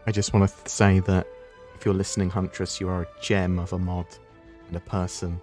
I just want to say that if you're listening, Huntress, you are a gem of a mod and a person.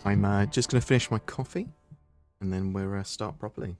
I'm just going to finish my coffee, and then we'll start properly.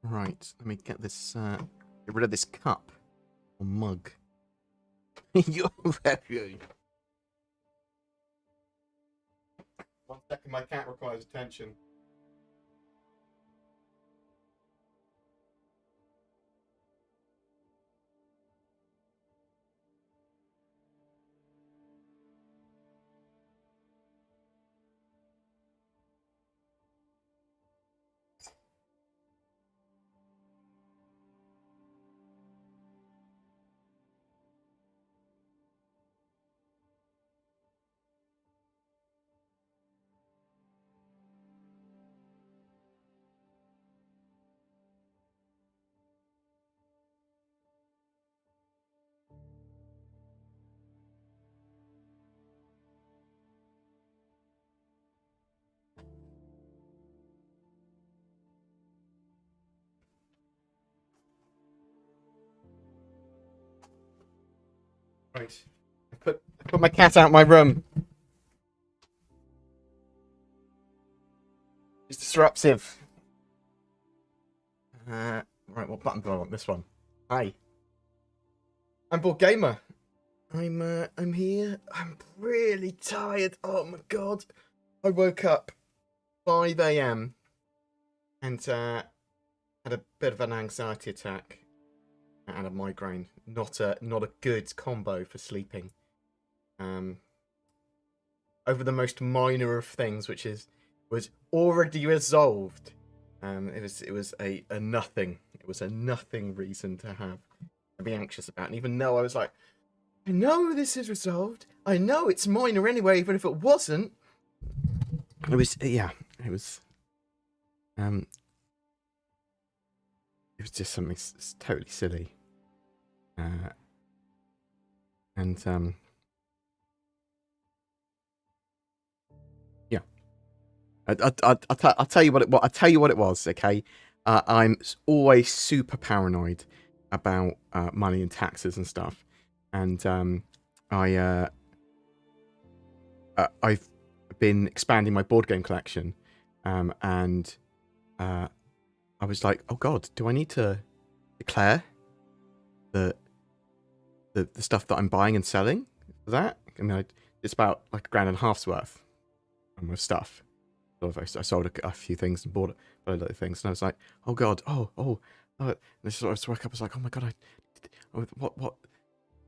Right, let me get this, get rid of this cup or mug. You're very. 1 second, my cat requires attention. Right. I put my cat out of my room. It's disruptive. Right, what button do I want? This one. Hi. I'm BoredGamer. I'm here. I'm really tired. Oh my god. I woke up 5 a.m. and had a bit of an anxiety attack and a migraine. Not a good combo for sleeping. Over the most minor of things, which was already resolved. It was a nothing. It was a nothing reason to be anxious about. And even though I was like, I know this is resolved. I know it's minor anyway, but if it wasn't, it was just something totally silly. Yeah. I'll tell you what it was. Okay, I'm always super paranoid about money and taxes and stuff, and I've been expanding my board game collection, and I was like, oh god, do I need to declare the stuff that I'm buying and selling for that? I mean, it's about like $1.50 worth of stuff. So I sold a few things and bought a lot of things, and I was like, oh god, oh. And I just woke up, I was like, oh my god, what?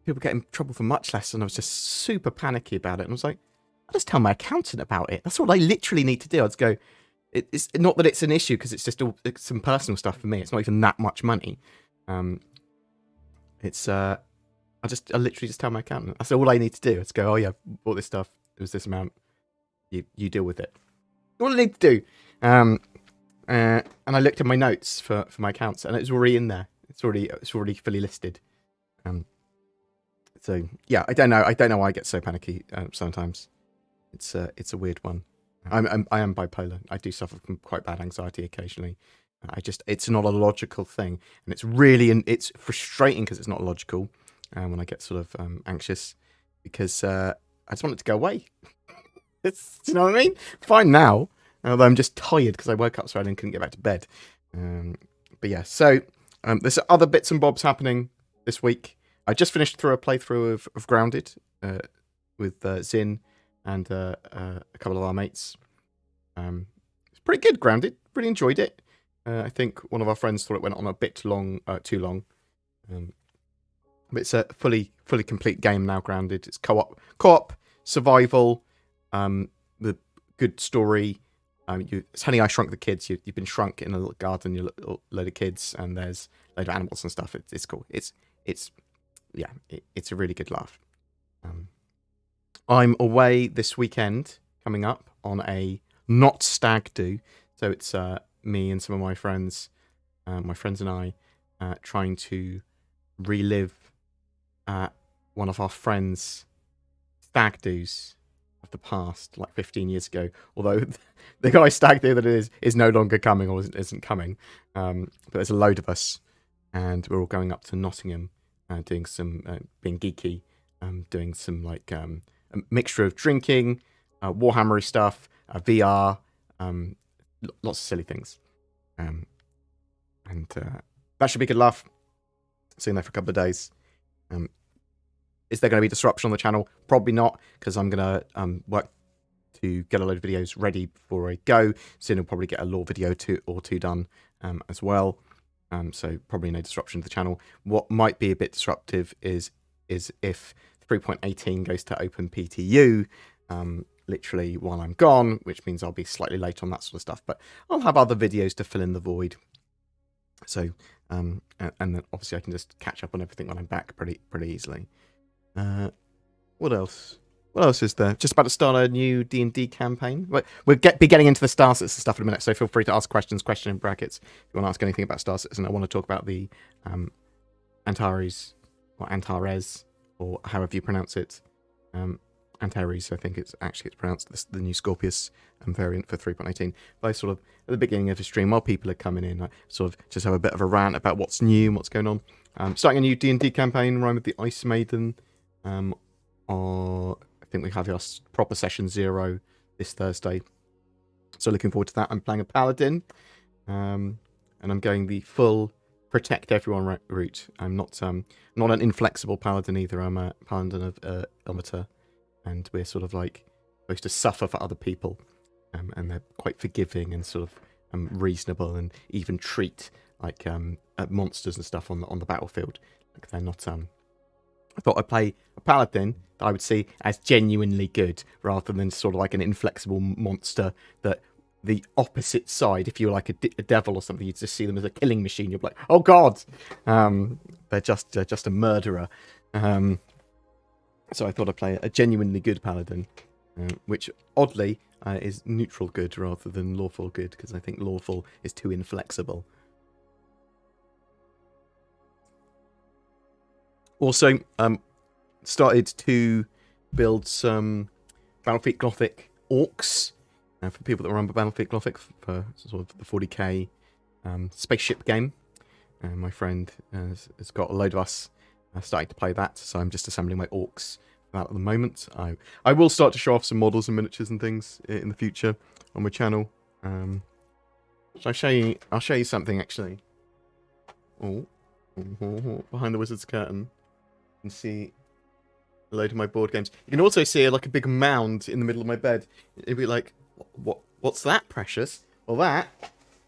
People get in trouble for much less, and I was just super panicky about it. And I was like, I'll just tell my accountant about it. That's all I literally need to do. I'll just go. It's not that it's an issue, because it's just it's some personal stuff for me. It's not even that much money. I literally just tell my accountant. That's all I need to do. It's go, oh yeah, bought this stuff. It was this amount. You deal with it. All I need to do. And I looked at my notes for my accounts, and it's already in there. It's already fully listed. So yeah, I don't know why I get so panicky sometimes. It's a weird one. I am bipolar. I do suffer from quite bad anxiety occasionally. It's not a logical thing, and it's frustrating because it's not logical. When I get sort of anxious, because I just want it to go away. Do you know what I mean? Fine now, although I'm just tired because I woke up so early and couldn't get back to bed. But yeah, so there's other bits and bobs happening this week. I just finished through a playthrough of Grounded with Zin and a couple of our mates. It's pretty good, Grounded. Really enjoyed it. I think one of our friends thought it went on a bit too long. But it's a fully complete game now, Grounded. It's co-op survival, the good story. It's Honey, I Shrunk the Kids. You've been shrunk in a little garden, you're a load of kids, and there's a load of animals and stuff. It's cool. It's a really good laugh. I'm away this weekend coming up on a not stag do. So it's me and some of my friends and I trying to relive one of our friends' stag do's of the past, like 15 years ago. Although the guy stag do that is no longer coming, or isn't coming. But there's a load of us, and we're all going up to Nottingham, doing some being geeky, doing some like a mixture of drinking, Warhammery stuff, VR, lots of silly things, and that should be a good laugh. Seeing there for a couple of days. Is there going to be disruption on the channel? Probably not, because I'm going to work to get a load of videos ready before I go. Soon I'll probably get a lore video or two done as well. So probably no disruption to the channel. What might be a bit disruptive is if 3.18 goes to open PTU literally while I'm gone, which means I'll be slightly late on that sort of stuff. But I'll have other videos to fill in the void. So and then obviously I can just catch up on everything when I'm back pretty easily. What else? What else is there? Just about to start a new D&D campaign. We'll be getting into the Star Citizen stuff in a minute, so feel free to ask questions, question in brackets, if you want to ask anything about Star Citizen. I want to talk about the Antares, or Antares, or however you pronounce it. Antares, I think it's pronounced, the new Scorpius variant for 3.18. But sort of at the beginning of the stream, while people are coming in, I sort of just have a bit of a rant about what's new and what's going on. Starting a new D&D campaign, rhyme with the Ice Maiden. Or I think we have our proper session 0 this Thursday. So looking forward to that. I'm playing a paladin, and I'm going the full protect everyone route. I'm not an inflexible paladin either. I'm a paladin of Ilmater, and we're sort of like supposed to suffer for other people, and they're quite forgiving and sort of reasonable, and even treat like monsters and stuff on the battlefield. Like they're not. I thought I'd play a paladin that I would see as genuinely good, rather than sort of like an inflexible monster that the opposite side, if you were like a devil or something, you'd just see them as a killing machine. You're like, oh god, they're just a murderer. So I thought I'd play a genuinely good paladin, which oddly is neutral good rather than lawful good, because I think lawful is too inflexible. Also, started to build some Battlefield Gothic orcs for people that run Battlefield Gothic for sort of the 40k spaceship game. My friend has got a load of us starting to play that, so I'm just assembling my orcs for that at the moment. I will start to show off some models and miniatures and things in the future on my channel. So I'll show you something actually. Oh, behind the wizard's curtain. You can see a load of my board games. You can also see like a big mound in the middle of my bed. It'd be like, what's that, precious? Well, that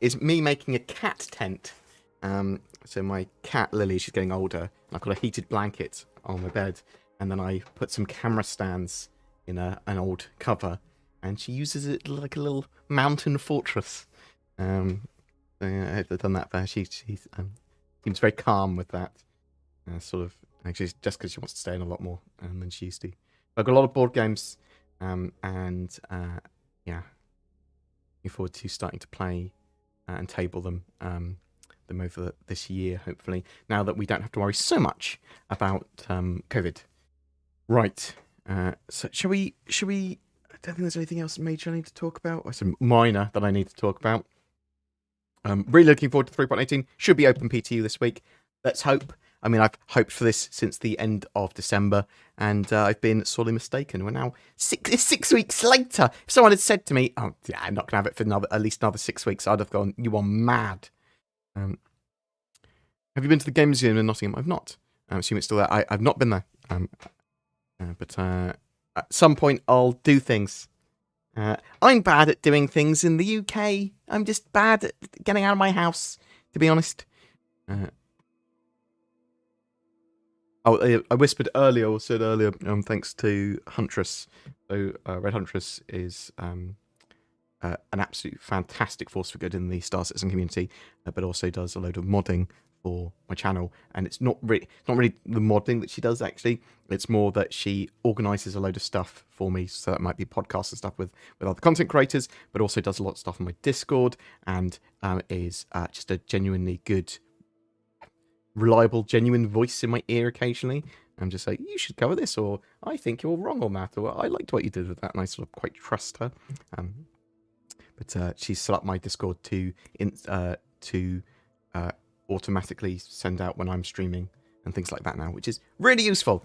is me making a cat tent. So my cat Lily, she's getting older, and I've got a heated blanket on my bed, and then I put some camera stands in an old cover, and she uses it like a little mountain fortress. So yeah, I've done that for her. She seems very calm with that. Sort of. Actually, just because she wants to stay in a lot more than she used to. I've got a lot of board games, and yeah, looking forward to starting to play and table them over this year, hopefully. Now that we don't have to worry so much about COVID. Right. So shall we? I don't think there's anything else major I need to talk about. Or some minor that I need to talk about. Really looking forward to 3.18. Should be open PTU this week. Let's hope. I mean, I've hoped for this since the end of December, and I've been sorely mistaken. We're now 6 weeks later. If someone had said to me, "Oh, yeah, I'm not going to have it for at least another 6 weeks," I'd have gone, "You are mad." Have you been to the Game Museum in Nottingham? I've not. I assume it's still there. I've not been there. But at some point, I'll do things. I'm bad at doing things in the UK. I'm just bad at getting out of my house, to be honest. I whispered earlier, or said earlier, thanks to Huntress. So, Red Huntress is an absolute fantastic force for good in the Star Citizen community, but also does a load of modding for my channel. And it's not really the modding that she does, actually. It's more that she organises a load of stuff for me. So that might be podcasts and stuff with other content creators, but also does a lot of stuff on my Discord, and is just a genuinely good, reliable, genuine voice in my ear occasionally. I'm just like, you should cover this, or I think you're wrong on that, or I liked what you did with that, and I sort of quite trust her. But she's set up my Discord to automatically send out when I'm streaming and things like that now, which is really useful.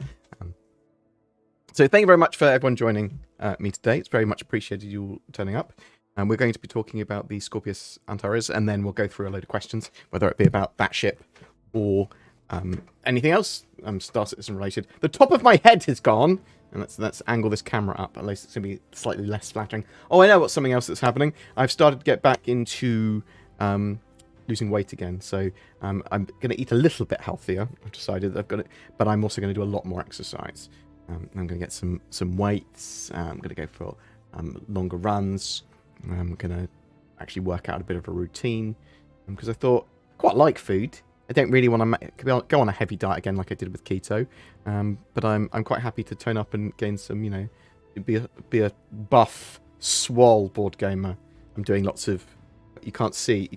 So thank you very much for everyone joining me today. It's very much appreciated you all turning up. And we're going to be talking about the Scorpius Antares, and then we'll go through a load of questions, whether it be about that ship or anything else Star Citizen related. The top of my head is gone, and let's angle this camera up. At least it's going to be slightly less flattering. Oh, I know what's something else that's happening. I've started to get back into losing weight again, so I'm going to eat a little bit healthier. I've decided I've got it, but I'm also going to do a lot more exercise. I'm going to get some weights. I'm going to go for longer runs. I'm going to actually work out a bit of a routine, because I thought I quite like food. I don't really want to go on a heavy diet again like I did with keto, but I'm quite happy to turn up and gain some, be a buff, swole board gamer. I'm doing lots of, you can't see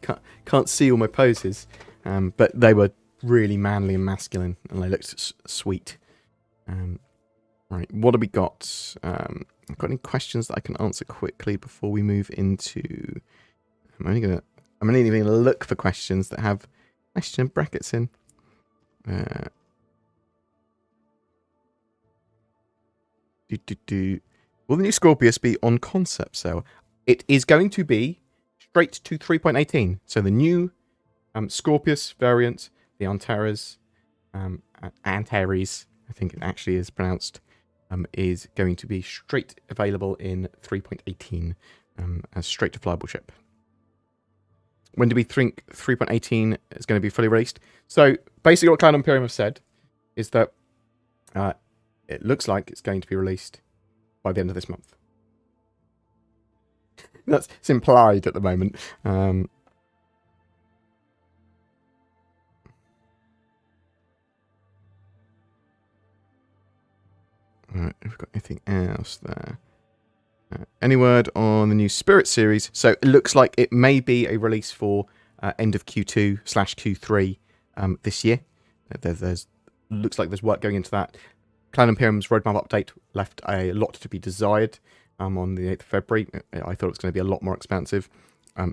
all my poses, but they were really manly and masculine, and they looked sweet. Right, what have we got? I've got any questions that I can answer quickly before we move into? I'm only even gonna look for questions that have question brackets in. Will the new Scorpius be on concept sale? It is going to be straight to 3.18. So the new Scorpius variant, the Antares, Antares, I think it actually is pronounced, is going to be straight available in 3.18 as straight to flyable ship. When do we think 3.18 is going to be fully released? So basically what Cloud Imperium have said is that it looks like it's going to be released by the end of this month. It's implied at the moment. Alright, have we got anything else there? Any word on the new Spirit series? So it looks like it may be a release for end of Q2/Q3 this year. Looks like there's work going into that. Clan Imperium's roadmap update left a lot to be desired on the 8th of February. I thought it was going to be a lot more expansive.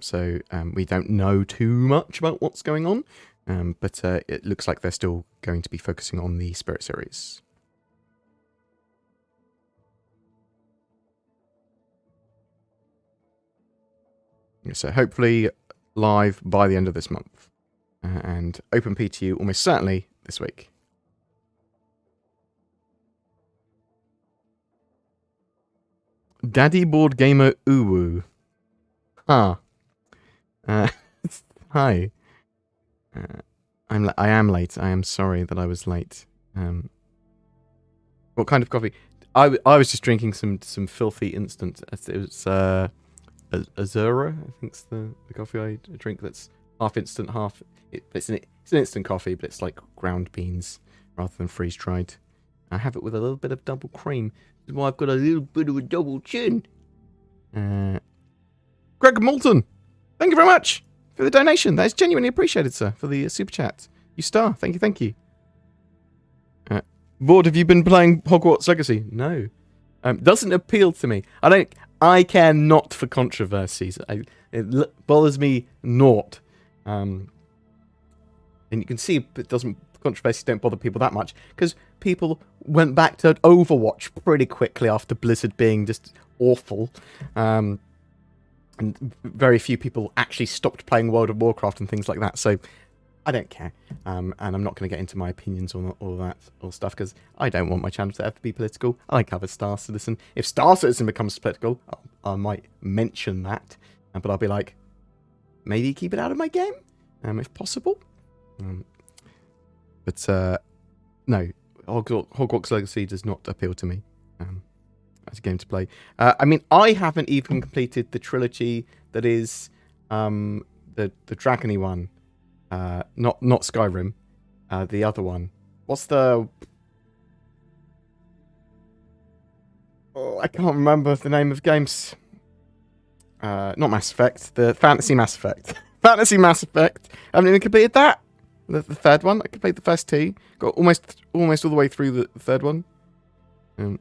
So we don't know too much about what's going on. But it looks like they're still going to be focusing on the Spirit series. So hopefully live by the end of this month. And open PTU almost certainly this week. Daddy BoredGamer Uwu. Huh. Hi. I am late. I am sorry that I was late. What kind of coffee? I was just drinking some filthy instant. It was Azura, I think's the coffee I drink. That's half instant, half. It's an instant coffee, but it's like ground beans rather than freeze dried. I have it with a little bit of double cream. This is why I've got a little bit of a double chin. Greg Moulton, thank you very much for the donation. That is genuinely appreciated, sir, for the super chat. You star. Thank you. Bored, have you been playing Hogwarts Legacy? No. Doesn't appeal to me. I care not for controversies. It bothers me naught. And you can see controversies don't bother people that much because people went back to Overwatch pretty quickly after Blizzard being just awful. And very few people actually stopped playing World of Warcraft and things like that. So I don't care. And I'm not going to get into my opinions on all stuff because I don't want my channel to have to be political. I cover Star Citizen. If Star Citizen becomes political, I might mention that. But I'll be like, maybe keep it out of my game, if possible. But no, Hogwarts Legacy does not appeal to me as a game to play. I mean, I haven't even completed the trilogy that is the Dragony one. Not Skyrim, the other one. What's the... Oh, I can't remember the name of games. Not Mass Effect, the Fantasy Mass Effect. Fantasy Mass Effect. I haven't even completed that. The third one. I completed the first two. Got almost all the way through the third one. You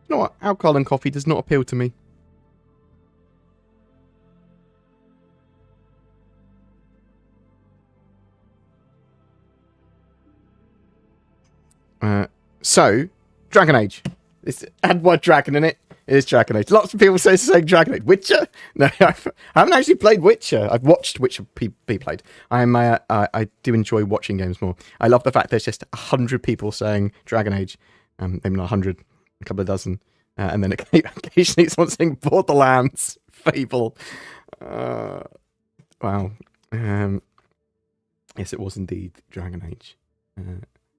know what? Alcohol and coffee does not appeal to me. So, Dragon Age. It's had word dragon in it. It is Dragon Age. Lots of people saying Dragon Age. Witcher? No, I haven't actually played Witcher. I've watched Witcher be played. I do enjoy watching games more. I love the fact there's just 100 people saying Dragon Age. Maybe not 100, a couple of dozen. And then occasionally someone saying Borderlands, Fable. Wow. Yes, it was indeed Dragon Age.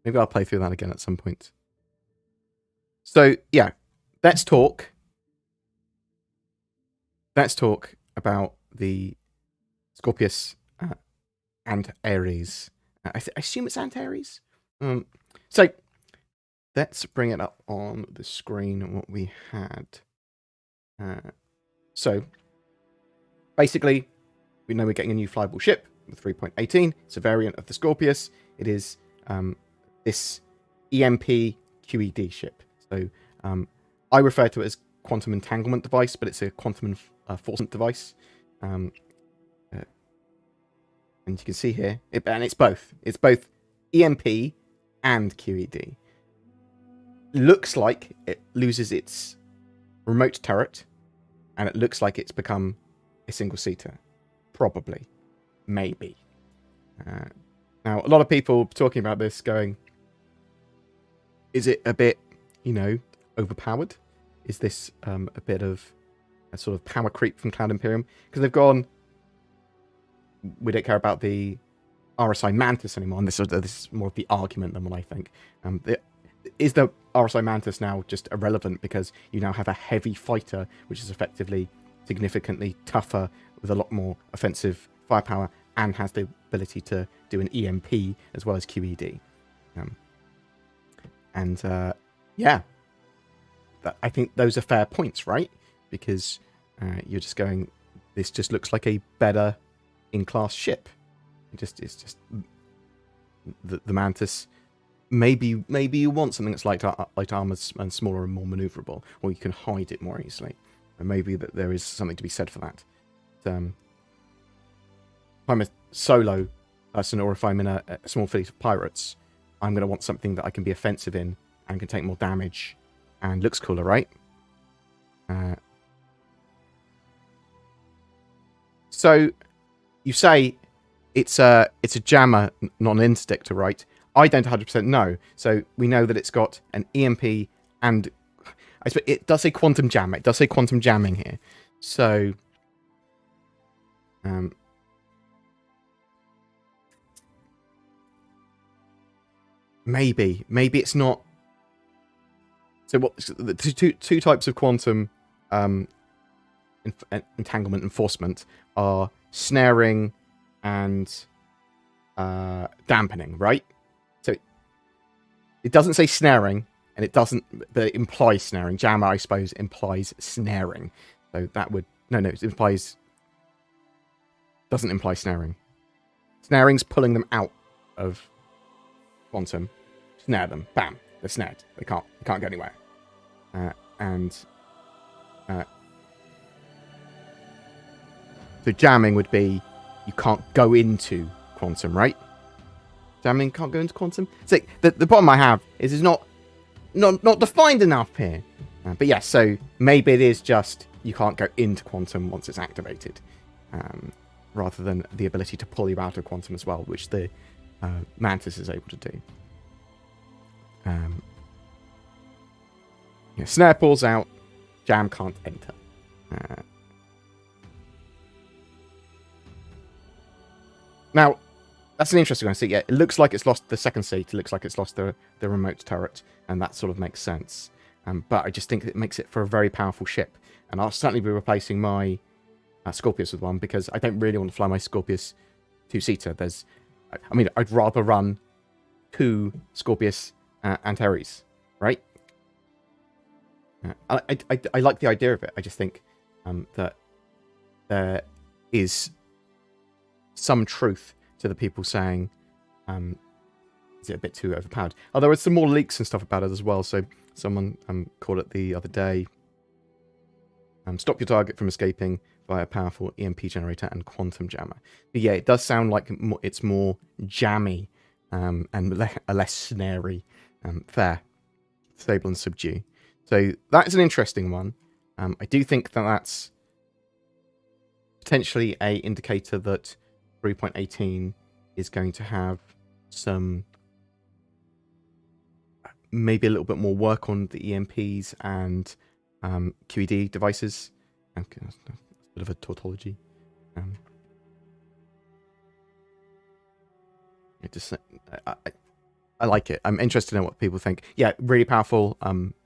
Maybe I'll play through that again at some point. So, yeah, let's talk about the Scorpius Antares. I assume it's Antares. So, let's bring it up on the screen what we had. So, basically, we know we're getting a new flyable ship with 3.18. It's a variant of the Scorpius. It is this EMP QED ship. So I refer to it as quantum entanglement device, but it's a quantum enforcement device. And you can see here, and it's both. It's both EMP and QED. Looks like it loses its remote turret, and it looks like it's become a single-seater. Probably. Maybe. Now, a lot of people talking about this going, is it a bit, overpowered? Is this a bit of a sort of power creep from Cloud Imperium? Because they've gone, we don't care about the RSI Mantis anymore, and this is more of the argument than what I think. Is the RSI Mantis now just irrelevant because you now have a heavy fighter, which is effectively significantly tougher with a lot more offensive firepower and has the ability to do an EMP as well as QED? Yeah, I think those are fair points, right? Because you're just going, this just looks like a better in-class ship. It's just the Mantis. Maybe you want something that's light armor and smaller and more maneuverable, or you can hide it more easily. And maybe that there is something to be said for that. If I'm a solo person, or if I'm in a small fleet of pirates, I'm going to want something that I can be offensive in and can take more damage and looks cooler, right? So you say it's a jammer, not an interdictor, right? I don't 100% know. So we know that it's got an EMP and I suppose it does say quantum jam. It does say quantum jamming here. So maybe it's not. So what? The two types of quantum entanglement enforcement are snaring and dampening, right? So it doesn't say snaring, and it doesn't, but it implies snaring. Jammer, I suppose, implies snaring. So that would it implies, doesn't imply snaring. Snaring's pulling them out of quantum. Snare them, bam, they're snared. They can't go anywhere. So jamming would be you can't go into quantum, right? Jamming can't go into quantum. So the problem I have is it's not defined enough here. But yeah, so maybe it is just you can't go into quantum once it's activated, rather than the ability to pull you out of quantum as well, which the Mantis is able to do. Snare pulls out, jam can't enter. Now, that's an interesting one. So yeah, it looks like it's lost the second seat. It looks like it's lost the remote turret, and that sort of makes sense. But I just think it makes it for a very powerful ship. And I'll certainly be replacing my Scorpius with one, because I don't really want to fly my Scorpius two-seater. I'd rather run 2 Scorpius Antares, right? I like the idea of it. I just think that there is some truth to the people saying, is it a bit too overpowered? Oh, there were some more leaks and stuff about it as well. So someone called it the other day, stop your target from escaping via a powerful EMP generator and quantum jammer. But yeah, it does sound like it's more jammy and less snary. Fair, stable and subdue. So that's an interesting one. I do think that that's potentially a indicator that 3.18 is going to have some, maybe a little bit more work on the EMPs and QED devices. Okay, that's a bit of a tautology. I like it. I'm interested in what people think. Yeah, really powerful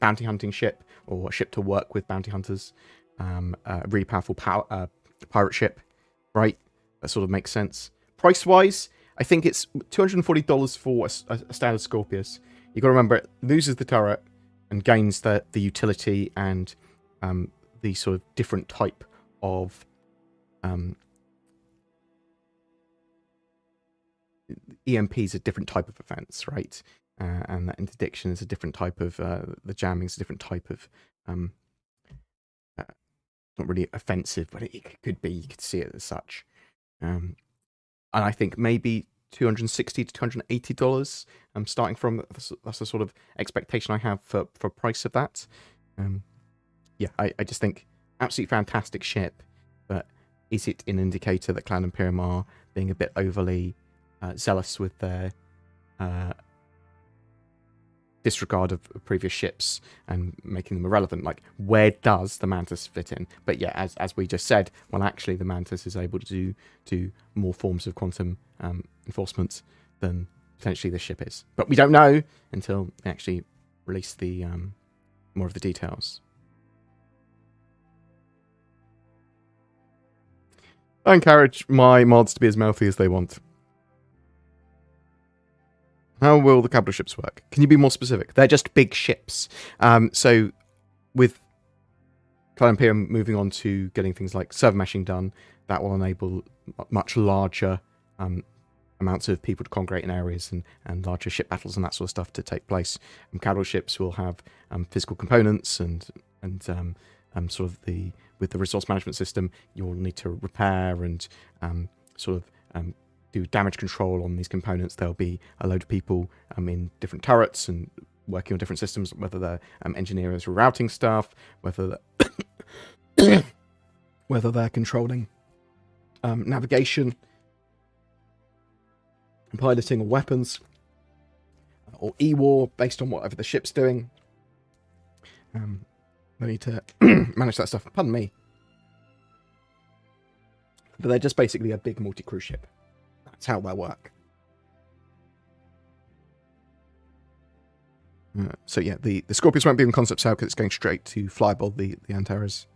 bounty hunting ship, or ship to work with bounty hunters. Really powerful pirate ship, right? That sort of makes sense. Price-wise, I think it's $240 for a standard Scorpius. You've got to remember, it loses the turret and gains the utility and the sort of different type of EMP is a different type of offense, right? And that interdiction is a different type of the jamming is a different type of not really offensive, but it could be. You could see it as such. And I think maybe $260 to $280. Starting from that's the sort of expectation I have for price of that. Yeah, I just think absolutely fantastic ship, but is it an indicator that Clan Imperium are being a bit overly zealous with their disregard of previous ships and making them irrelevant? Like, where does the Mantis fit in? But yeah, as we just said, well, actually the Mantis is able to do more forms of quantum enforcement than potentially this ship is. But we don't know until they actually release the more of the details. I encourage my mods to be as mouthy as they want. How will the capital ships work? Can you be more specific? They're just big ships. So with Clan Imperium moving on to getting things like server meshing done, that will enable much larger amounts of people to congregate in areas and larger ship battles and that sort of stuff to take place. Capital ships will have physical components and sort of with the resource management system, you'll need to repair and sort of do damage control on these components. There'll be a load of people in different turrets and working on different systems, whether they're engineers or routing staff, whether they're, whether they're controlling navigation, piloting or weapons, or E-War, based on whatever the ship's doing. They need to manage that stuff. Pardon me. But they're just basically a big multi-crew ship. That's how they work. So yeah, the Scorpius won't be in concept sale because it's going straight to flyable, the Antares.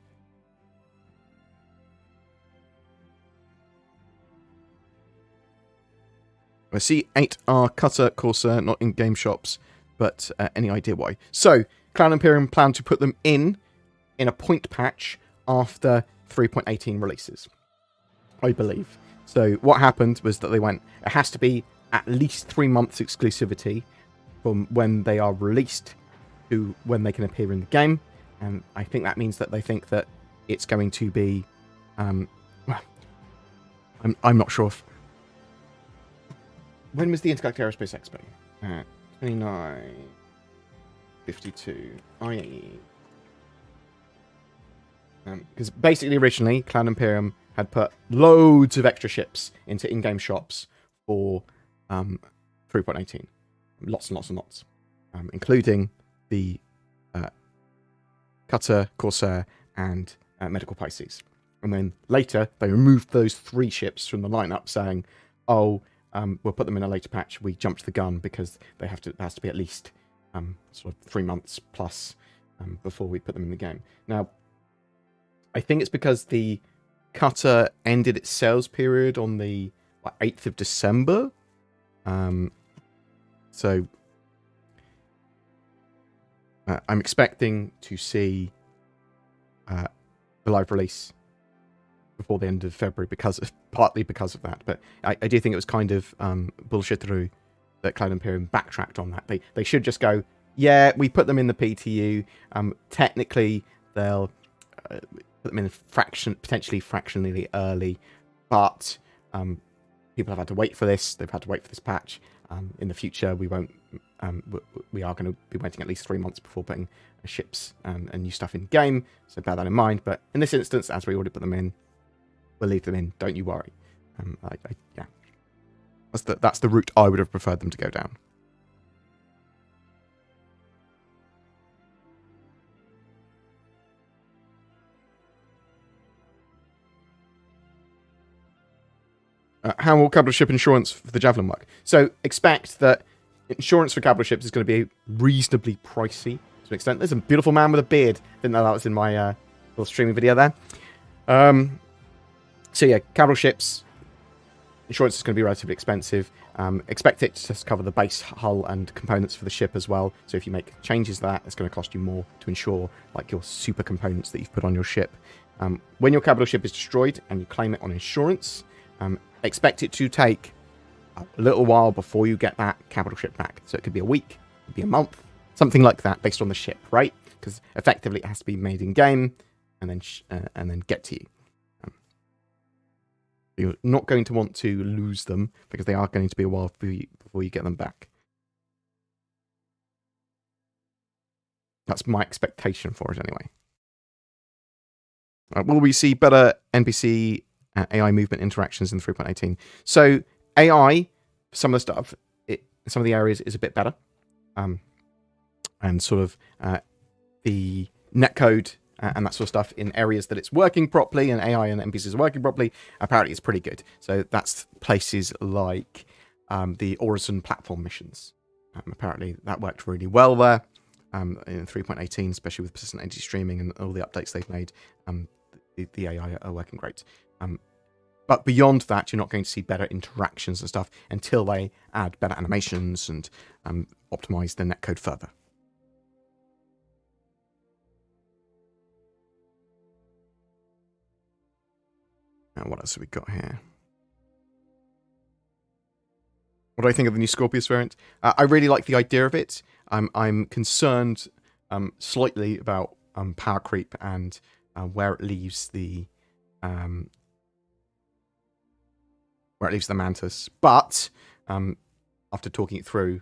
I see 8R Cutter Corsair not in game shops, but any idea why? So, Clan Imperium plan to put them in a point patch after 3.18 releases, I believe. So what happened was that they went, it has to be at least 3 months exclusivity from when they are released to when they can appear in the game. And I think that means that they think that it's going to be, well, I'm not sure if, when was the Intergalactic Aerospace Expo? 2952 IAE. Because basically originally Clan Imperium had put loads of extra ships into in-game shops for 3.18. Lots and lots and lots. Including the Cutter, Corsair, and Medical Pisces. And then later they removed those 3 ships from the lineup, saying, oh, we'll put them in a later patch. We jumped the gun because it has to be at least sort of 3 months plus before we put them in the game. Now, I think it's because the Cutter ended its sales period on the 8th of December. So I'm expecting to see the live release before the end of February, partly because of that. But I do think it was kind of bullshittery that Clan Imperium backtracked on that. They should just go, yeah, we put them in the PTU. Technically, they'll put them in potentially fractionally early, but people have had to wait for this. They've had to wait for this patch. In the future, we won't. We are going to be waiting at least 3 months before putting ships and new stuff in game. So bear that in mind. But in this instance, as we already put them in, we'll leave them in. Don't you worry. Yeah, that's the route I would have preferred them to go down. How will capital ship insurance for the Javelin work? So expect that insurance for capital ships is going to be reasonably pricey to an extent. There's a beautiful man with a beard. Didn't know that was in my little streaming video there. So yeah, capital ships insurance is going to be relatively expensive. Expect it to just cover the base hull and components for the ship as well. So if you make changes to that, it's going to cost you more to insure like your super components that you've put on your ship. When your capital ship is destroyed and you claim it on insurance, expect it to take a little while before you get that capital ship back. So it could be a week, it could be a month, something like that based on the ship, right? Because effectively it has to be made in game and then get to you. You're not going to want to lose them because they are going to be a while before you get them back. That's my expectation for it anyway. Will we see better NPC AI movement interactions in 3.18? So AI, some of the stuff, some of the areas is a bit better. And sort of the netcode and that sort of stuff in areas that it's working properly and AI and NPCs are working properly, apparently it's pretty good. So that's places like the Horizon platform missions. Apparently that worked really well there in 3.18, especially with persistent entity streaming and all the updates they've made. The AI are working great. But beyond that, you're not going to see better interactions and stuff until they add better animations and optimize the netcode further. Now, what else have we got here? What do I think of the new Scorpius variant? I really like the idea of it. I'm concerned slightly about power creep and where it leaves the Mantis. But after talking it through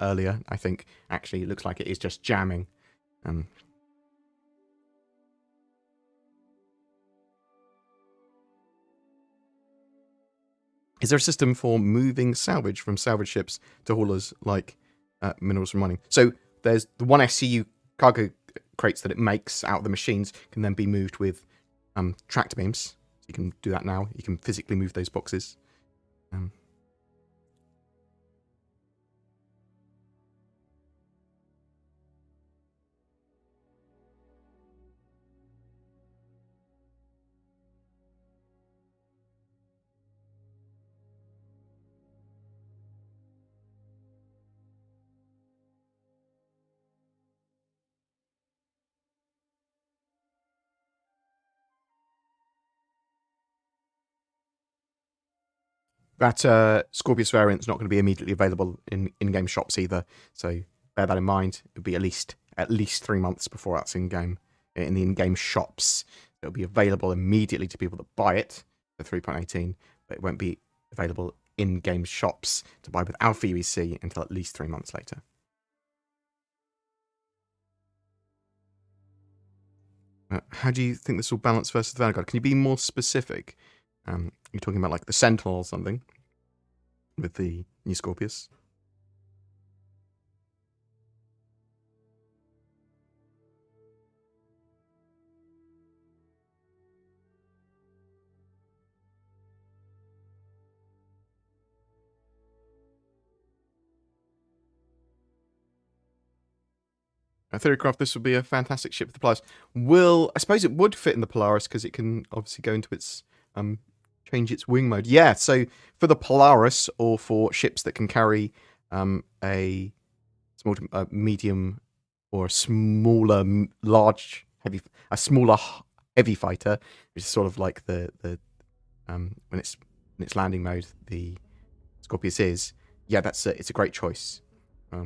earlier, I think actually it looks like it is just jamming. Is there a system for moving salvage from salvage ships to haulers like minerals from mining? So there's the 1 SCU cargo crates that it makes out of the machines can then be moved with tractor beams. So you can do that now. You can physically move those boxes. That Scorpius variant is not going to be immediately available in in-game shops either, so bear that in mind. It'll be at least 3 months before that's in-game in the in-game shops. It'll be available immediately to people that buy it for 3.18, but it won't be available in-game shops to buy with Alpha UEC until at least 3 months later. How do you think this will balance versus the Vanguard? Can you be more specific? You're talking about like the Sentinel or something with the new Scorpius? Theorycraft, this would be a fantastic ship for the Polaris. I suppose it would fit in the Polaris because it can obviously go into its change its wing mode. Yeah, so for the Polaris or for ships that can carry a small, medium, or a smaller, smaller heavy fighter, which is sort of like the when it's in its landing mode, the Scorpius is. Yeah, it's a great choice. I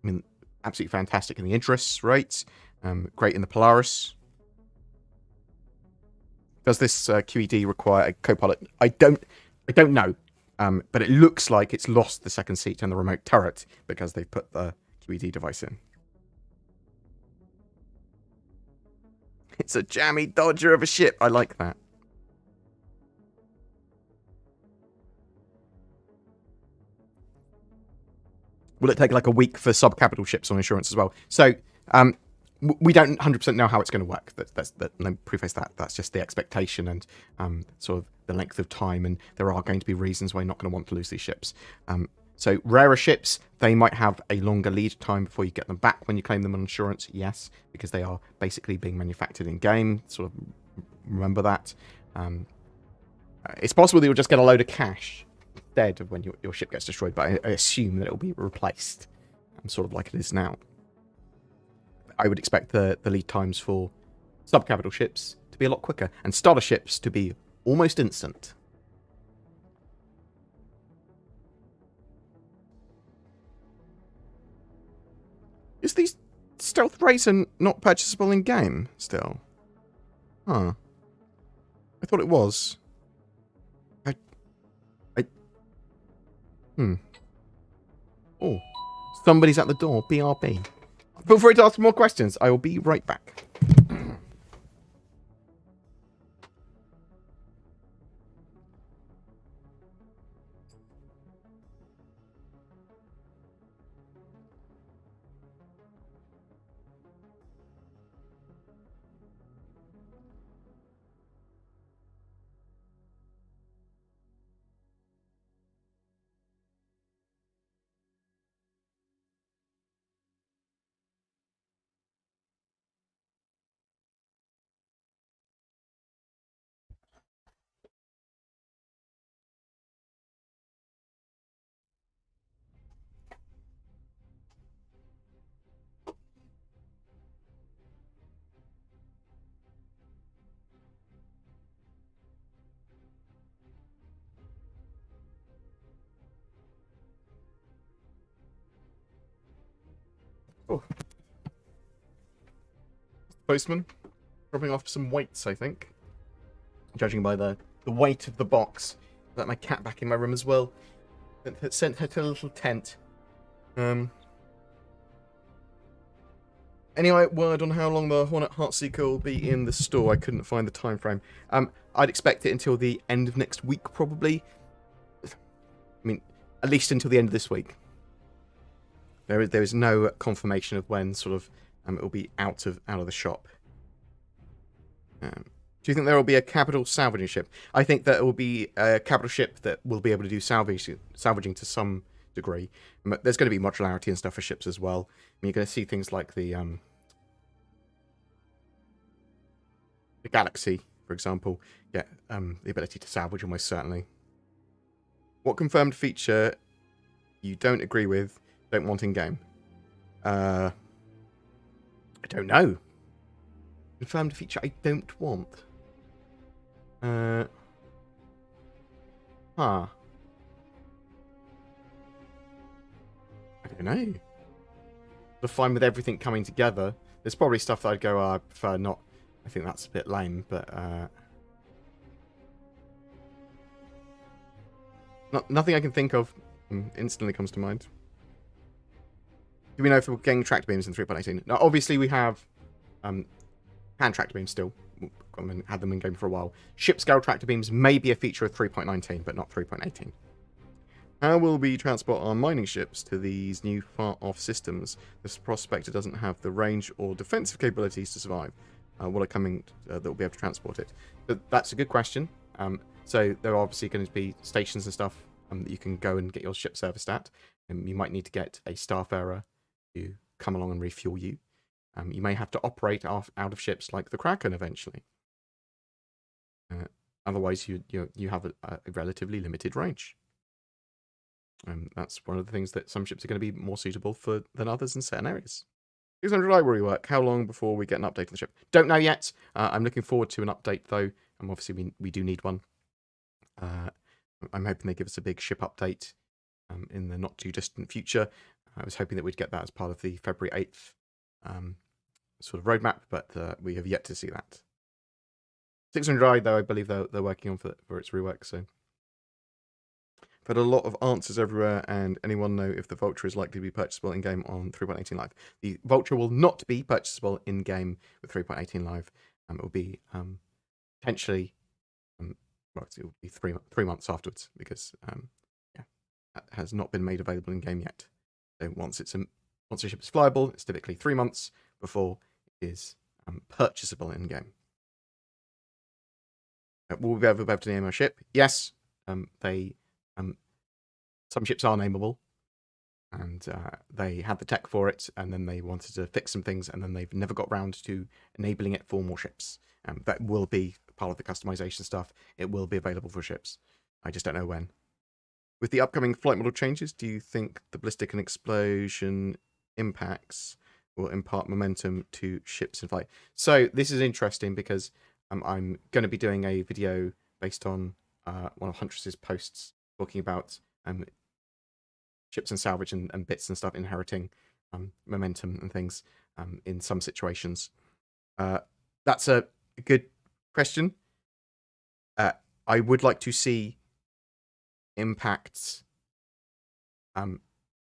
mean, absolutely fantastic in the interests, right? Great in the Polaris. Does this QED require a co-pilot? I don't know. But it looks like it's lost the second seat and the remote turret because they've put the QED device in. It's a jammy dodger of a ship. I like that. Will it take like a week for sub-capital ships on insurance as well? So we don't 100% know how it's going to work. Let me preface that. That's just the expectation and sort of the length of time. And there are going to be reasons why you're not going to want to lose these ships. So rarer ships, they might have a longer lead time before you get them back when you claim them on insurance. Yes, because they are basically being manufactured in game. Sort of remember that. It's possible that you'll just get a load of cash instead of when your ship gets destroyed, but I assume that it will be replaced, sort of like it is now. I would expect the lead times for sub-capital ships to be a lot quicker, and starter ships to be almost instant. Is these stealth rays not purchasable in game still? Huh. I thought it was. Oh, somebody's at the door. BRB. Feel free to ask more questions. I will be right back. Oh. Postman. Dropping off some weights, I think. Judging by the weight of the box. Let my cat back in my room as well. Sent her to a little tent. Anyway, word on how long the Hornet Heartseeker will be in the store. I couldn't find the time frame. I'd expect it until the end of next week, probably. I mean, at least until the end of this week. There is no confirmation of when sort of it will be out of the shop. Do you think there will be a capital salvaging ship? I think that it will be a capital ship that will be able to do salvaging to some degree. But there's going to be modularity and stuff for ships as well. I mean, you're going to see things like the Galaxy, for example, get the ability to salvage almost certainly. What confirmed feature you don't agree with, don't want in game? I don't know. Confirmed feature I don't want. Huh. I don't know. We're fine with everything coming together. There's probably stuff that I'd go, I prefer not. I think that's a bit lame, but nothing I can think of instantly comes to mind. Do we know if we're getting tractor beams in 3.18? Now, obviously we have hand tractor beams still. We've had them in game for a while. Ship scale tractor beams may be a feature of 3.19, but not 3.18. How will we transport our mining ships to these new far-off systems? This prospector doesn't have the range or defensive capabilities to survive. What are coming that will be able to transport it? But that's a good question. So there are obviously going to be stations and stuff that you can go and get your ship serviced at. You might need to get a starfarer to come along and refuel you. You may have to operate out of ships like the Kraken eventually. Otherwise, you have a relatively limited range. That's one of the things that some ships are going to be more suitable for than others in certain areas. 600 library work. How long before we get an update on the ship? Don't know yet. I'm looking forward to an update though. Obviously we do need one. I'm hoping they give us a big ship update in the not too distant future. I was hoping that we'd get that as part of the February 8th sort of roadmap, but we have yet to see that. 600i though, I believe they're working on for its rework. So I've had a lot of answers everywhere, and anyone know if the Vulture is likely to be purchasable in game on 3.18 Live? The Vulture will not be purchasable in game with 3.18 Live. It will be potentially well, it will be three months afterwards, because that has not been made available in game yet. So once a ship is flyable, it's typically 3 months before it is purchasable in game. Will we ever be able to name our ship? Yes. Some ships are nameable, and they had the tech for it, and then they wanted to fix some things, and then they've never got round to enabling it for more ships. That will be part of the customization stuff. It will be available for ships. I just don't know when. With the upcoming flight model changes, do you think the ballistic and explosion impacts will impart momentum to ships in flight? So this is interesting because I'm going to be doing a video based on one of Huntress's posts talking about ships and salvage and bits and stuff inheriting momentum and things in some situations. That's a good question. I would like to see impacts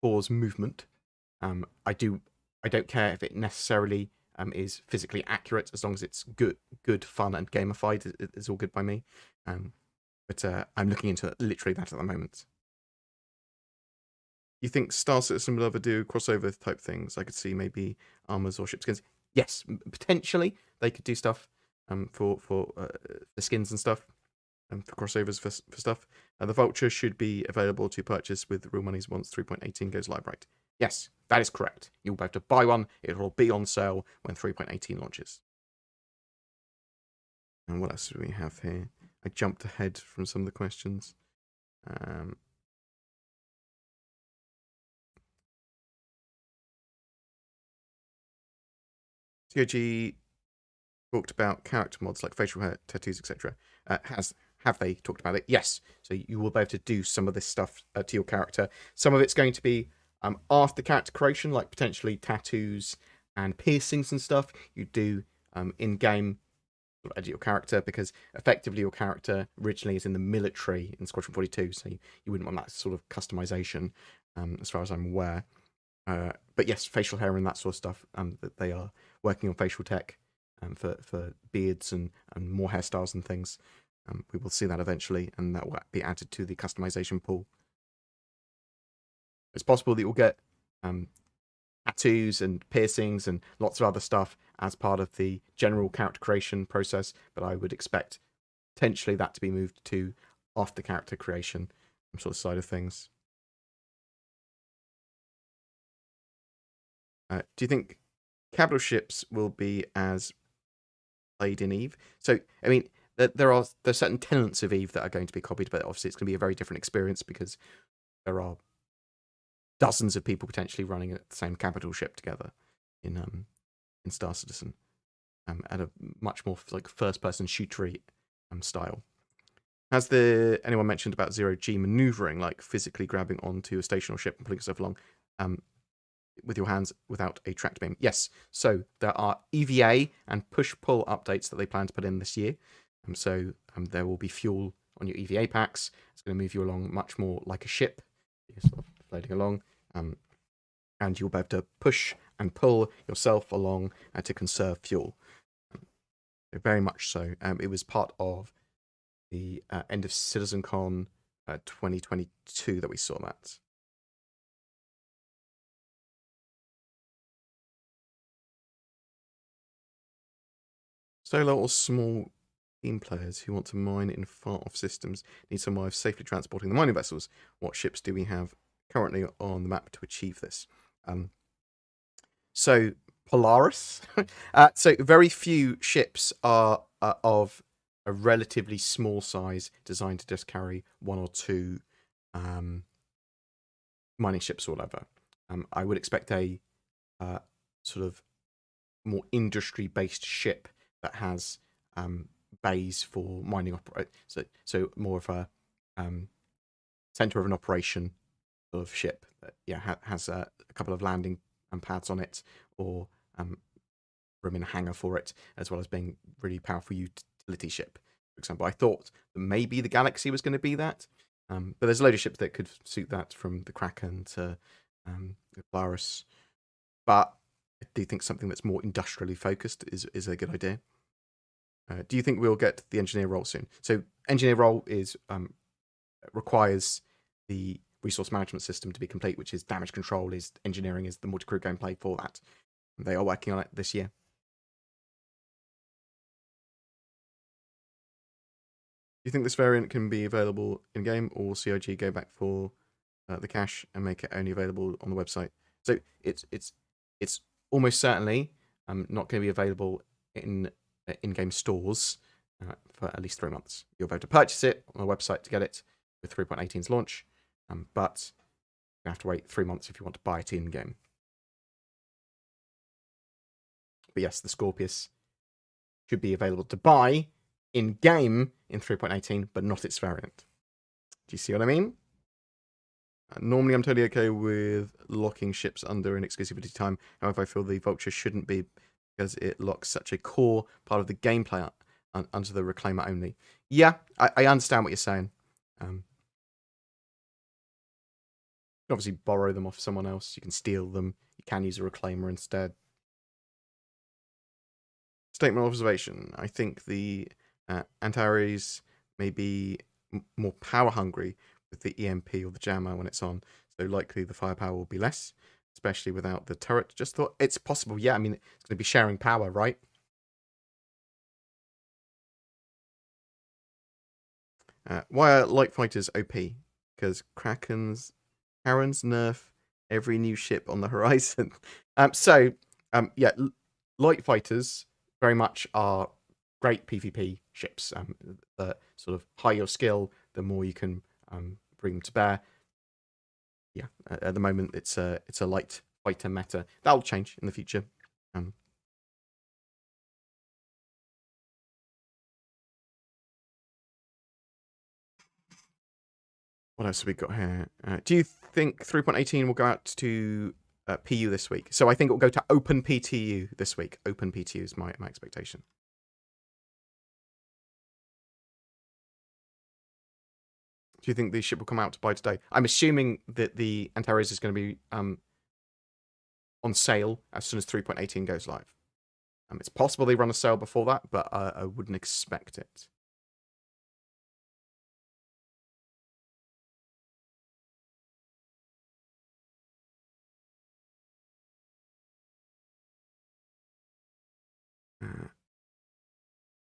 pause movement. I don't care if it necessarily is physically accurate, as long as it's good, fun, and gamified. It's all good by me. But I'm looking into literally that at the moment. You think Star Citizen will ever do crossover type things? I could see maybe armors or ship skins. Yes, potentially they could do stuff for the skins and stuff, for crossovers for stuff. The Vulture should be available to purchase with real monies once 3.18 goes live, right? Yes, that is correct. You'll be able to buy one. It will be on sale when 3.18 launches. And what else do we have here? I jumped ahead from some of the questions. TOG talked about character mods like facial hair, tattoos, etc. Have they talked about it? Yes. So you will be able to do some of this stuff to your character. Some of it's going to be after character creation, like potentially tattoos and piercings and stuff. You do in-game edit your character, because effectively your character originally is in the military in Squadron 42, so you wouldn't want that sort of customization, as far as I'm aware. But yes, facial hair and that sort of stuff. That they are working on facial tech for beards and more hairstyles and things. We will see that eventually, and that will be added to the customization pool. It's possible that you'll get tattoos and piercings and lots of other stuff as part of the general character creation process, but I would expect potentially that to be moved to after character creation sort of side of things. Do you think capital ships will be as played in Eve? So, I mean, there's certain tenets of Eve that are going to be copied, but obviously it's going to be a very different experience because there are dozens of people potentially running at the same capital ship together in Star Citizen, at a much more like first-person shootery style. Has anyone mentioned about zero-G maneuvering, like physically grabbing onto a stationary ship and pulling yourself along with your hands without a tracked beam? Yes. So there are EVA and push-pull updates that they plan to put in this year. So there will be fuel on your EVA packs. It's going to move you along much more like a ship. You're sort of floating along. And you'll be able to push and pull yourself along to conserve fuel. Very much so. It was part of the end of CitizenCon 2022 that we saw that. Solo or small team players who want to mine in far-off systems need some way of safely transporting the mining vessels. What ships do we have currently on the map to achieve this? So Polaris. So very few ships are of a relatively small size, designed to just carry one or two mining ships all over. I would expect a sort of more industry-based ship that has bays for mining so more of a center of an operation sort of ship that has a couple of landing pads on it, or room in a hangar for it, as well as being really powerful utility ship. For example, I thought that maybe the Galaxy was going to be that, but there's a load of ships that could suit that, from the Kraken to the Polaris. But I do think something that's more industrially focused is a good idea. Do you think we'll get the engineer role soon? So engineer role requires the resource management system to be complete, which is damage control, is engineering, is the multi-crew gameplay for that. They are working on it this year. Do you think this variant can be available in-game, or will COG go back for the cache and make it only available on the website? So it's almost certainly not going to be available in in-game stores for at least 3 months. You'll be able to purchase it on the website to get it with 3.18's launch, but you have to wait 3 months if you want to buy it in-game. But yes, the Scorpius should be available to buy in-game in 3.18, but not its variant. Do you see what I mean? Normally, I'm totally okay with locking ships under an exclusivity time. However, I feel the Vulture shouldn't be, because it locks such a core part of the gameplay under the Reclaimer only. Yeah, I understand what you're saying. can obviously borrow them off someone else. You can steal them. You can use a reclaimer instead. Statement of observation. I think the Antares may be more power hungry with the EMP or the jammer when it's on. So likely the firepower will be less, especially without the turret. Just thought it's possible. Yeah, I mean, it's going to be sharing power, right? Why are light fighters OP? Because Kraken's nerf every new ship on the horizon. Yeah, light fighters very much are great PvP ships. The sort of higher your skill, the more you can bring them to bear. Yeah, at the moment it's a light fighter meta. That'll change in the future. What else have we got here? Do you think 3.18 will go out to PU this week? So I think it will go to Open PTU this week. Open PTU is my expectation. Do you think the ship will come out by today? I'm assuming that the Antares is going to be on sale as soon as 3.18 goes live. It's possible they run a sale before that, but I wouldn't expect it.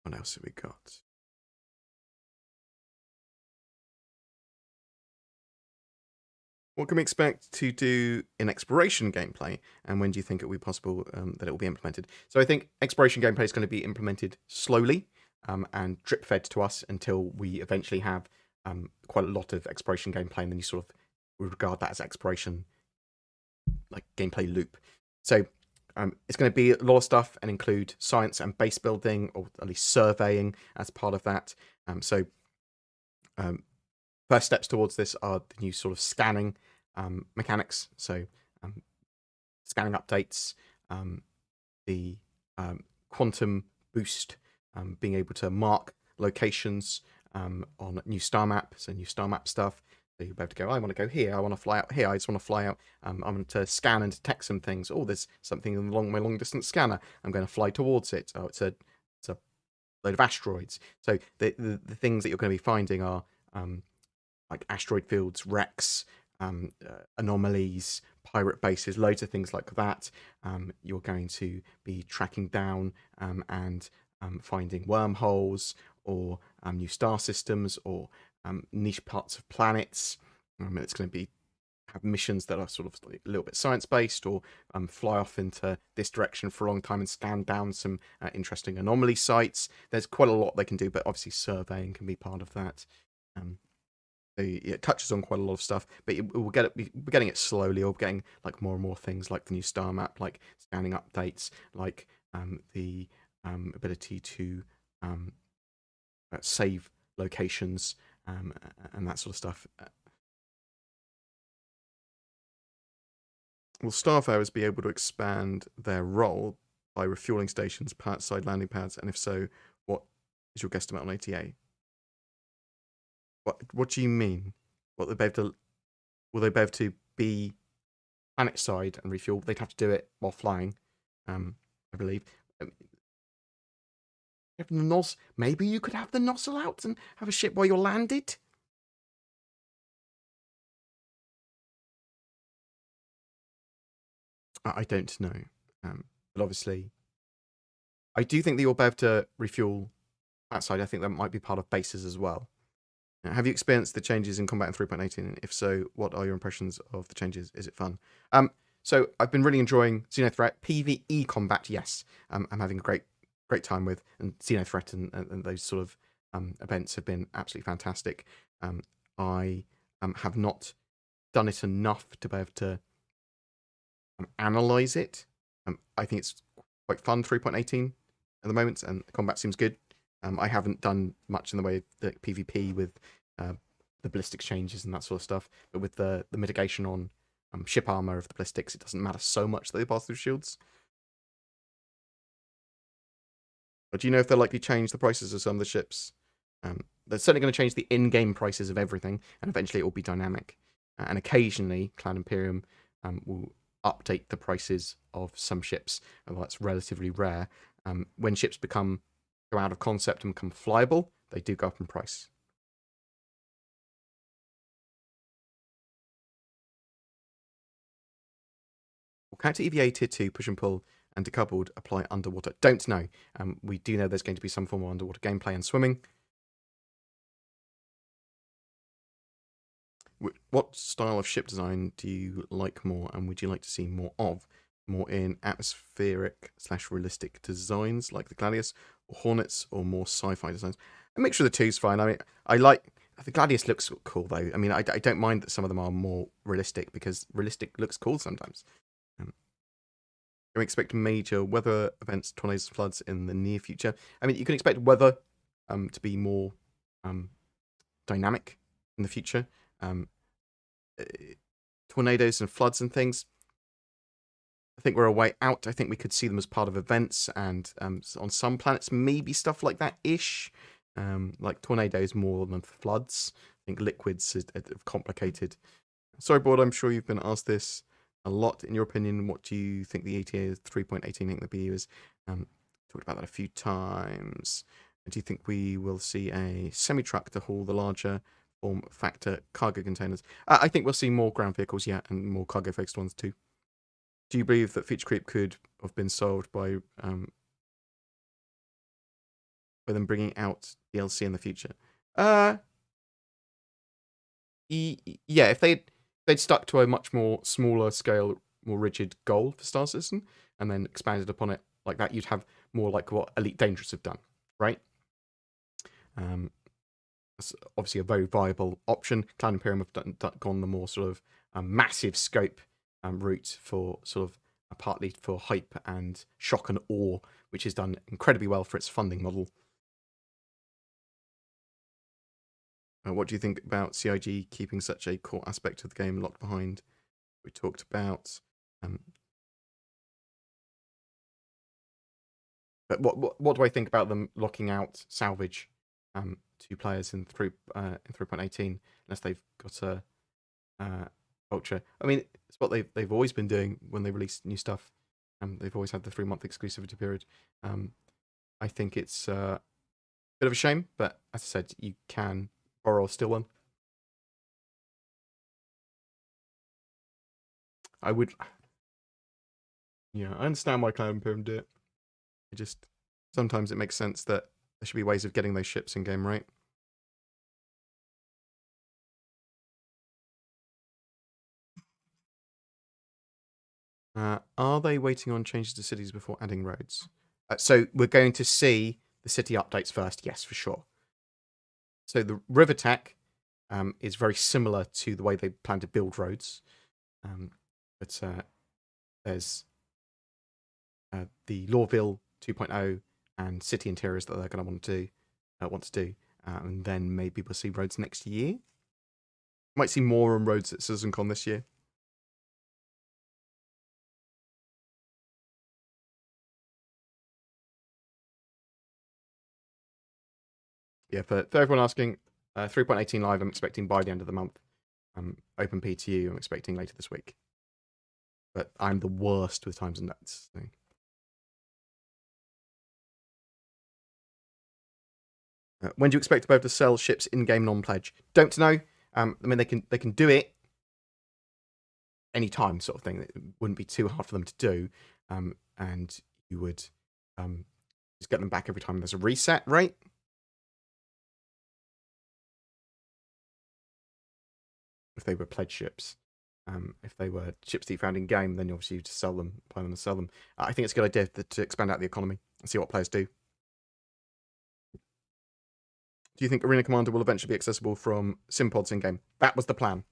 What else have we got? What can we expect to do in exploration gameplay, and when do you think it will be possible that it will be implemented? So I think exploration gameplay is going to be implemented slowly and drip fed to us until we eventually have quite a lot of exploration gameplay, and then you sort of regard that as exploration, like gameplay loop. So it's going to be a lot of stuff and include science and base building, or at least surveying as part of that. First steps towards this are the new sort of scanning mechanics. So scanning updates, the quantum boost, being able to mark locations on new star map, so new star map stuff. So you'll be able to go, I want to go here, I want to fly out here, I just want to fly out, I want to scan and detect some things. Oh, there's something along my long distance scanner, I'm going to fly towards it. Oh, it's a load of asteroids. So the things that you're going to be finding are like asteroid fields, wrecks, anomalies, pirate bases, loads of things like that. You're going to be tracking down and finding wormholes or new star systems or niche parts of planets. It's going to be have missions that are sort of a little bit science-based, or fly off into this direction for a long time and scan down some interesting anomaly sites. There's quite a lot they can do, but obviously surveying can be part of that. It touches on quite a lot of stuff, but we're getting it slowly, or getting like more and more things like the new star map, like scanning updates, like the ability to save locations and that sort of stuff. Will starfarers be able to expand their role by refueling stations, planet-side landing pads, and if so, what is your guesstimate on ATA? What do you mean? Will they be able to be planet side and refuel? They'd have to do it while flying, I believe. Maybe you could have the nozzle out and have a ship while you're landed. I don't know, but obviously, I do think that you'll be able to refuel outside. I think that might be part of bases as well. Have you experienced the changes in combat in 3.18? If so, what are your impressions of the changes? Is it fun? So I've been really enjoying Xenothreat. PvE combat, yes. I'm having a great time with, and Xenothreat and those sort of events have been absolutely fantastic. I have not done it enough to be able to analyze it. I think it's quite fun, 3.18 at the moment, and the combat seems good. I haven't done much in the way of the PvP with the ballistics changes and that sort of stuff, but with the mitigation on ship armor of the ballistics, it doesn't matter so much that they pass through shields. But do you know if they'll likely change the prices of some of the ships? They're certainly going to change the in-game prices of everything, and eventually it will be dynamic. and occasionally Clan Imperium will update the prices of some ships, although that's relatively rare. When ships go out of concept and become flyable, they do go up in price. Will counter EVA Tier 2 push and pull and decoupled apply underwater? Don't know. We do know there's going to be some form of underwater gameplay and swimming. What style of ship design do you like more, and would you like to see more of? More in atmospheric/realistic designs like the Gladius or Hornets, or more sci-fi designs? A mixture of the two is fine. I mean, I like the Gladius looks cool though. I mean, I don't mind that some of them are more realistic, because realistic looks cool sometimes. Can we expect major weather events, tornadoes, floods in the near future? I mean, you can expect weather to be more dynamic in the future. Tornadoes and floods and things, I think we're a way out. I think we could see them as part of events, and on some planets, maybe stuff like that ish. Like tornadoes more than floods. I think liquids are complicated. Sorry, Bored, I'm sure you've been asked this a lot. In your opinion, what do you think the ETA is? 3.18 think the BU is. Talked about that a few times. Do you think we will see a semi-truck to haul the larger form factor cargo containers? I think we'll see more ground vehicles, yeah, and more cargo-focused ones too. Do you believe that feature creep could have been solved by them bringing out DLC in the future? Yeah, if they'd stuck to a much more smaller scale, more rigid goal for Star Citizen, and then expanded upon it like that, you'd have more like what Elite Dangerous have done, right? That's obviously a very viable option. Clan Imperium have gone the more sort of massive scope route for sort of partly for hype and shock and awe, which is done incredibly well for its funding model. What do you think about CIG keeping such a core aspect of the game locked behind? We talked about. But what do I think about them locking out salvage to players in 3.18 unless they've got a ultra? I mean, it's what they've always been doing when they release new stuff. They've always had the 3-month exclusivity period. I think it's a bit of a shame, but as I said, you can borrow or steal one. I would. Yeah, I understand why Cloud Imperium do it. Sometimes it makes sense that there should be ways of getting those ships in game, right? Are they waiting on changes to cities before adding roads? So we're going to see the city updates first, yes, for sure. So the river tech is very similar to the way they plan to build roads, but there's the Lawville 2.0 and city interiors that they're going to want to do, and then maybe we'll see roads next year. Might see more on roads at CitizenCon this year. Yeah, for everyone asking, 3.18 live, I'm expecting by the end of the month. Open PTU, I'm expecting later this week. But I'm the worst with times and dates. So. When do you expect to be able to sell ships in-game non-pledge? Don't know. I mean, they can do it any time, sort of thing. It wouldn't be too hard for them to do, and you would just get them back every time there's a reset, right? If they were pledge ships. If they were ships that you found in game, then obviously you just sell them, buy them and sell them. I think it's a good idea to expand out the economy and see what players do. Do you think Arena Commander will eventually be accessible from SimPods in game? That was the plan.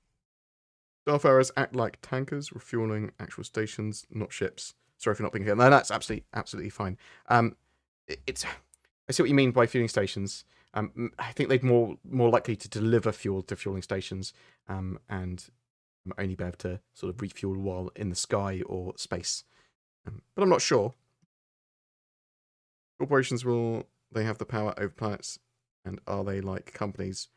Starfarers act like tankers, refueling actual stations, not ships. Sorry for not being here. No, that's absolutely fine. I see what you mean by fueling stations. I think they'd more likely to deliver fuel to fueling stations, and only be able to sort of refuel while in the sky or space. But I'm not sure. Corporations, will they have the power over planets, and are they like companies,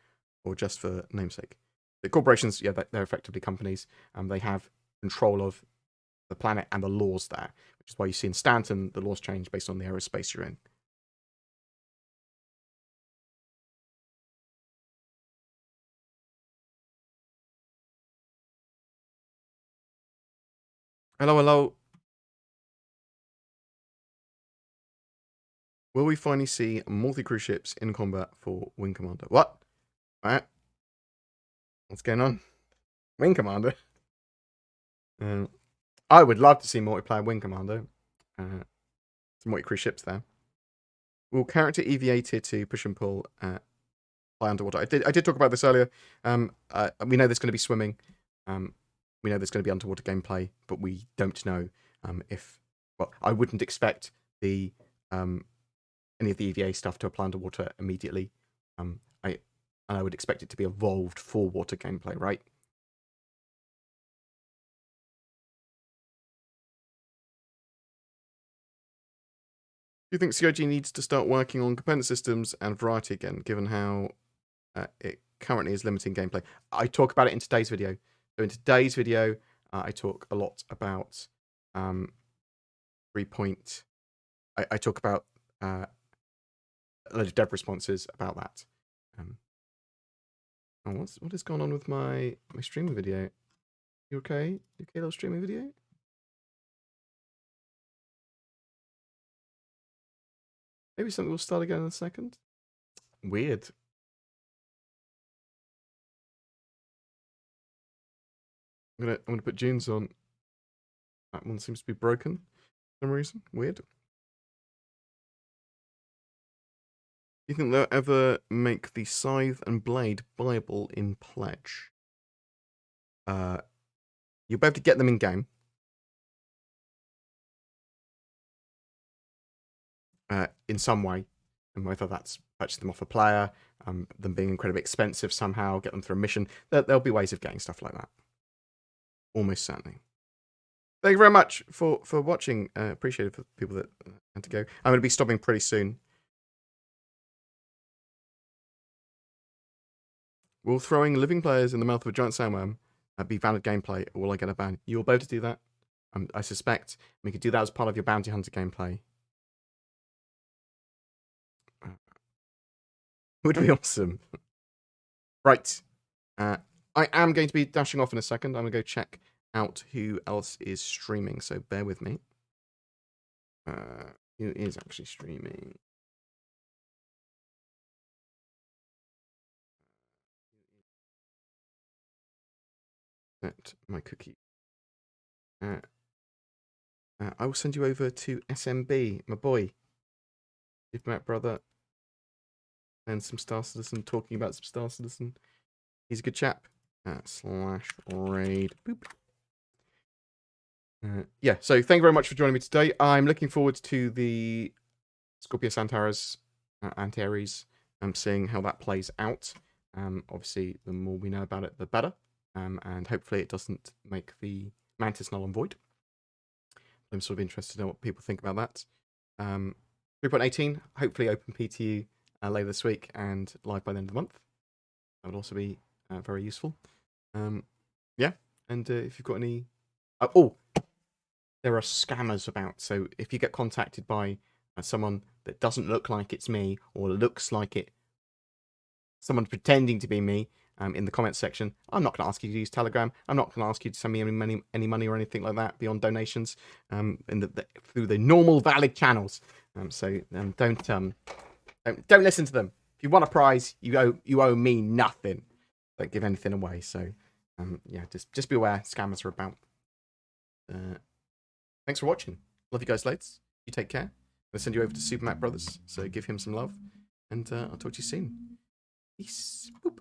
or just for namesake? The corporations, yeah, they're effectively companies. They have control of the planet and the laws there, which is why you see in Stanton the laws change based on the aerospace you're in. Hello, hello. Will we finally see multi-cruise ships in combat for Wing Commander? What? Alright. What's going on? Wing Commander? I would love to see multiplayer Wing Commander. Some multi-cruise ships there. Will character EVA tier 2 push and pull fly underwater? I did talk about this earlier. We know there's going to be swimming. We know there's going to be underwater gameplay, but we don't know if... Well, I wouldn't expect the any of the EVA stuff to apply underwater immediately. I would expect it to be evolved for water gameplay, right? Do you think CIG needs to start working on component systems and variety again, given how it currently is limiting gameplay? I talk about it in today's video. So in today's video, I talk a lot about 3. I talk about a load of dev responses about that. What is going on with my streaming video? You okay? You okay, little streaming video? Maybe something will start again in a second. Weird. I'm gonna put June's on. That one seems to be broken for some reason. Weird. Do you think they'll ever make the Scythe and Blade buyable in Pledge? You'll be able to get them in game. In some way, and whether that's purchase them off a player, them being incredibly expensive somehow, get them through a mission. There'll be ways of getting stuff like that. Almost certainly. Thank you very much for watching. Appreciate it for people that had to go. I'm going to be stopping pretty soon. Will throwing living players in the mouth of a giant sandworm be valid gameplay, or will I get a ban? You'll be able to do that. I suspect we could do that as part of your bounty hunter gameplay. Would be awesome. Right. I am going to be dashing off in a second. I'm going to go check out who else is streaming, so bear with me. Who is actually streaming? Set my cookie. I will send you over to SMB, my boy. Give Matt brother. And some Star Citizen, talking about some Star Citizen. He's a good chap. /raid. Boop. Yeah, so thank you very much for joining me today. I'm looking forward to the Scorpius Antares. I'm seeing how that plays out. Obviously, the more we know about it, the better. And hopefully it doesn't make the Mantis null and void. I'm sort of interested to know what people think about that. 3.18, hopefully open PTU later this week and live by the end of the month. That would also be very useful. Yeah, and if you've got any... there are scammers about, so if you get contacted by someone that doesn't look like it's me, or looks like someone pretending to be me, in the comments section, I'm not going to ask you to use Telegram. I'm not going to ask you to send me any money or anything like that beyond donations, through the normal valid channels. So don't listen to them. If you want a prize, you owe me nothing. Don't give anything away. So yeah, just be aware. Scammers are about. Thanks for watching. Love you guys loads. You take care. I'll send you over to Super Mac Brothers. So give him some love, and I'll talk to you soon. Peace. Boop.